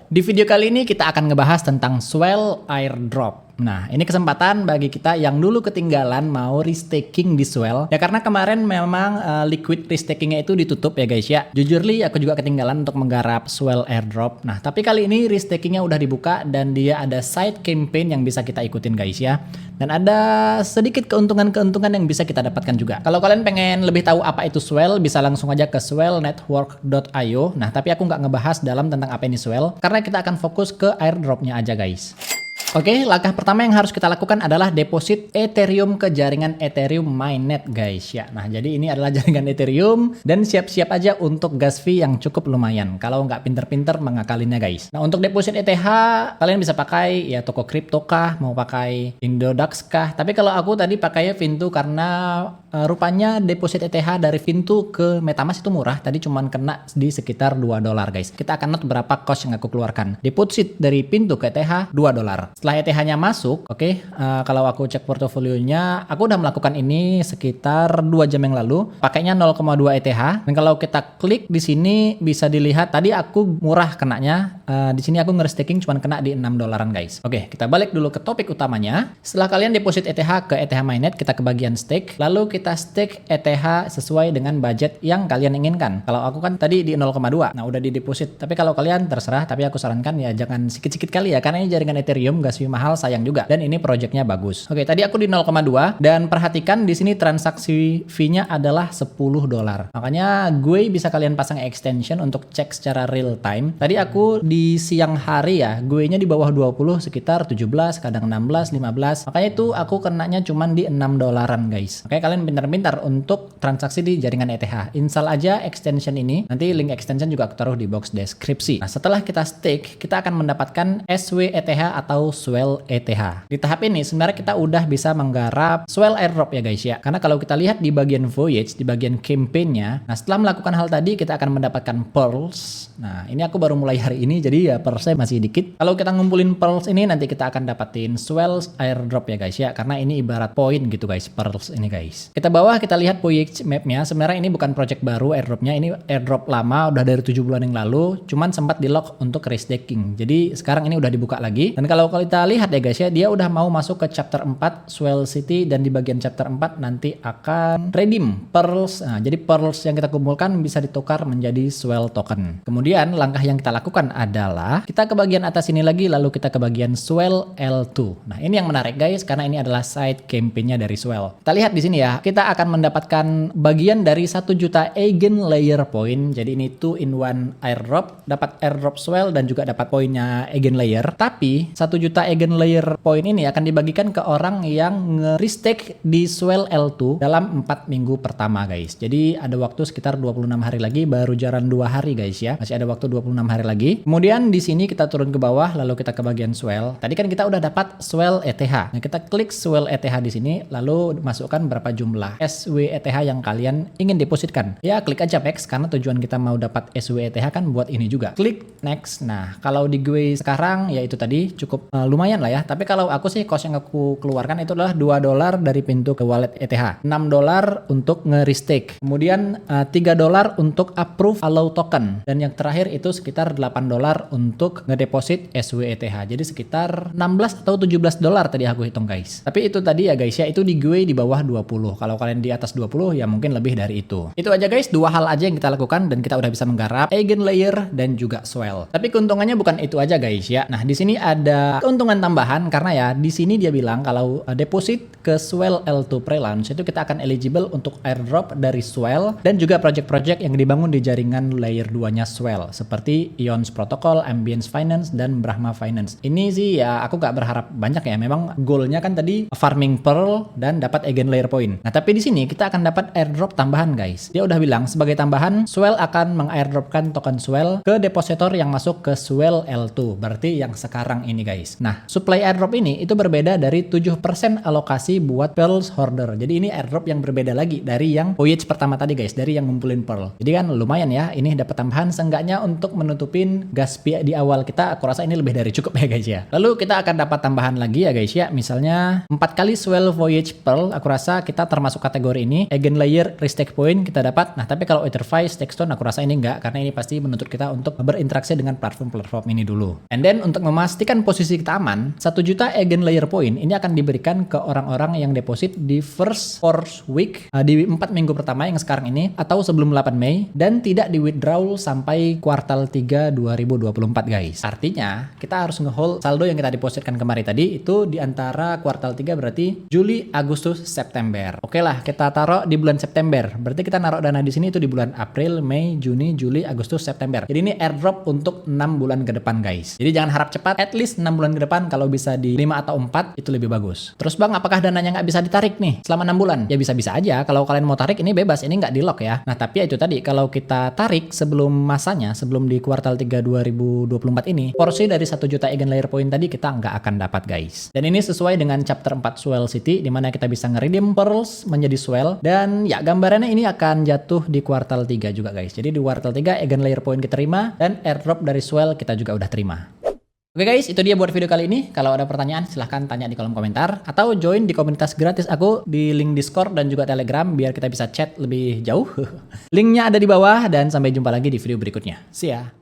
Di video kali ini kita akan ngebahas tentang Swell Airdrop. Nah, ini kesempatan bagi kita yang dulu ketinggalan mau restaking di Swell. Ya karena kemarin memang liquid restakingnya itu ditutup ya guys ya. Jujurly aku juga ketinggalan untuk menggarap Swell Airdrop. Nah, tapi kali ini restakingnya udah dibuka dan dia ada side campaign yang bisa kita ikutin guys ya. Dan ada sedikit keuntungan-keuntungan yang bisa kita dapatkan juga. Kalau kalian pengen lebih tahu apa itu Swell, bisa langsung aja ke swellnetwork.io. Nah, tapi aku nggak ngebahas dalam tentang apa ini Swell, karena kita akan fokus ke airdropnya aja guys. Oke, langkah pertama yang harus kita lakukan adalah deposit Ethereum ke jaringan Ethereum Mainnet guys ya. Nah, jadi ini adalah jaringan Ethereum dan siap-siap aja untuk gas fee yang cukup lumayan kalau nggak pinter-pinter mengakalinnya guys. Nah, untuk deposit ETH kalian bisa pakai ya toko kripto kah, mau pakai Indodax kah. Tapi kalau aku tadi pakainya Vintu karena rupanya deposit ETH dari Vintu ke MetaMask itu murah. Tadi cuman kena di sekitar $2 guys. Kita akan note berapa cost yang aku keluarkan. Deposit dari Vintu ke ETH $2. Setelah ETH-nya masuk, kalau aku cek portofolionya, aku udah melakukan ini sekitar 2 jam yang lalu. Pakainya 0,2 ETH. Dan kalau kita klik di sini bisa dilihat tadi aku murah kenanya. Di sini aku nge-staking cuman kena di $6 guys. Oke, kita balik dulu ke topik utamanya. Setelah kalian deposit ETH ke ETH Mainnet, kita ke bagian stake. Lalu kita stake ETH sesuai dengan budget yang kalian inginkan. Kalau aku kan tadi di 0,2. Nah, udah di deposit. Tapi kalau kalian terserah, tapi aku sarankan ya jangan sikit-sikit kali ya, karena ini jaringan Ethereum gas fee mahal sayang juga, dan ini projectnya bagus. Oke, tadi aku di 0,2 dan perhatikan di sini transaksi fee-nya adalah $10. Makanya gue bisa kalian pasang extension untuk cek secara real time. Tadi aku di siang hari ya, gue nya di bawah 20 sekitar 17, kadang 16, 15. Makanya itu aku kenanya cuman di $6 guys. Oke, kalian pintar-pintar untuk transaksi di jaringan ETH. Install aja extension ini. Nanti link extension juga aku taruh di box deskripsi. Nah, setelah kita stake, kita akan mendapatkan SWETH atau Swell ETH. Di tahap ini sebenarnya kita udah bisa menggarap Swell Airdrop ya guys ya. Karena kalau kita lihat di bagian voyage, di bagian campaign-nya, nah setelah melakukan hal tadi kita akan mendapatkan pearls. Nah, ini aku baru mulai hari ini jadi ya pearls-nya masih dikit. Kalau kita ngumpulin pearls ini nanti kita akan dapatin Swell Airdrop ya guys ya. Karena ini ibarat poin gitu guys, pearls ini guys. Kita bawah kita lihat voyage map-nya. Sebenarnya ini bukan project baru airdropnya, ini airdrop lama udah dari 7 bulan yang lalu, cuman sempat di lock untuk restaking. Jadi sekarang ini udah dibuka lagi. Dan kalau kita lihat ya guys ya, dia udah mau masuk ke chapter 4 Swell City, dan di bagian chapter 4 nanti akan redeem pearls. Nah, jadi pearls yang kita kumpulkan bisa ditukar menjadi Swell token. Kemudian langkah yang kita lakukan adalah kita ke bagian atas ini lagi, lalu kita ke bagian Swell L2. Nah, ini yang menarik guys karena ini adalah side campaign-nya dari Swell. Kita lihat di sini ya, kita akan mendapatkan bagian dari 1 juta Eigen Layer point. Jadi ini 2 in 1 airdrop, dapat airdrop Swell dan juga dapat poinnya Eigen Layer. Tapi 1 juta Eigen Layer point ini akan dibagikan ke orang yang nge-restake di Swell L2 dalam 4 minggu pertama guys. Jadi ada waktu sekitar 26 hari lagi, baru jalan 2 hari guys ya. Masih ada waktu 26 hari lagi. Kemudian di sini kita turun ke bawah, lalu kita ke bagian Swell. Tadi kan kita udah dapat Swell ETH. Nah, kita klik Swell ETH di sini, lalu masukkan berapa jumlah SWETH yang kalian ingin depositkan. Ya, klik aja next karena tujuan kita mau dapat SWETH kan buat ini juga. Klik next. Nah, kalau di gue sekarang ya itu tadi cukup lumayan lah ya. Tapi kalau aku sih cost yang aku keluarkan itu adalah $2 dari pintu ke wallet ETH, $6 untuk nge-restake, kemudian $3 untuk approve allow token, dan yang terakhir itu sekitar $8 untuk ngedeposit SWETH. Jadi sekitar $16 atau $17 tadi aku hitung guys. Tapi itu tadi ya guys ya, itu di gue di bawah 20. Kalau kalian di atas 20 ya mungkin lebih dari itu. Itu aja guys, 2 hal aja yang kita lakukan dan kita udah bisa menggarap Eigen Layer dan juga Swell. Tapi keuntungannya bukan itu aja guys ya. Nah, di sini ada keuntungan tambahan karena ya di sini dia bilang kalau deposit ke Swell L2 pre-launch itu kita akan eligible untuk airdrop dari Swell dan juga project-project yang dibangun di jaringan layer 2-nya Swell seperti Ions Protocol, Ambience Finance, dan Brahma Finance. Ini sih ya aku gak berharap banyak ya. Memang goalnya kan tadi farming pearl dan dapat Eigen Layer point. Nah, tapi di sini kita akan dapat airdrop tambahan guys. Dia udah bilang sebagai tambahan Swell akan meng-airdropkan token Swell ke depositor yang masuk ke Swell L2. Berarti yang sekarang ini guys. Nah, supply airdrop ini itu berbeda dari 7% alokasi buat pearls hoarder. Jadi ini airdrop yang berbeda lagi dari yang voyage pertama tadi guys, dari yang ngumpulin pearl. Jadi kan lumayan ya, ini dapat tambahan seenggaknya untuk menutupin gas fee di awal kita. Aku rasa ini lebih dari cukup ya guys ya. Lalu kita akan dapat tambahan lagi ya guys ya, misalnya 4 kali Swell voyage pearl. Aku rasa kita termasuk kategori ini. Eigen Layer Restake Point kita dapat. Nah, tapi kalau Etherfi Stake Stone aku rasa ini enggak, karena ini pasti menuntut kita untuk berinteraksi dengan platform-platform ini dulu. And then untuk memastikan posisi kita aman, 1 juta Eigen Layer Point ini akan diberikan ke orang-orang yang deposit di first 4 week, di 4 minggu pertama yang sekarang ini, atau sebelum 8 Mei, dan tidak di withdrawal sampai kuartal 3 2024 guys. Artinya, kita harus ngehold saldo yang kita depositkan kemarin tadi, itu di antara kuartal 3 berarti Juli, Agustus, September. Oke lah, kita taruh di bulan September. Berarti kita naruh dana di sini itu di bulan April, Mei, Juni, Juli, Agustus, September. Jadi ini airdrop untuk 6 bulan ke depan guys. Jadi jangan harap cepat, at least 6 bulan ke depan, kalau bisa di 5 atau 4 itu lebih bagus. Terus bang, apakah dananya nggak bisa ditarik nih selama 6 bulan? Ya bisa-bisa aja, kalau kalian mau tarik ini bebas, ini nggak di lock ya. Nah tapi ya itu tadi, kalau kita tarik sebelum masanya, sebelum di kuartal 3 2024 ini, porsi dari 1 juta Eigen Layer Point tadi kita nggak akan dapat guys. Dan ini sesuai dengan chapter 4 Swell City, dimana kita bisa nge-redeem pearls menjadi Swell, dan ya gambarannya ini akan jatuh di kuartal 3 juga guys. Jadi di kuartal 3 Eigen Layer Point kita terima, dan airdrop dari Swell kita juga udah terima. Oke guys, itu dia buat video kali ini. Kalau ada pertanyaan silahkan tanya di kolom komentar, atau join di komunitas gratis aku di link Discord dan juga Telegram biar kita bisa chat lebih jauh. Linknya ada di bawah, dan sampai jumpa lagi di video berikutnya. See ya!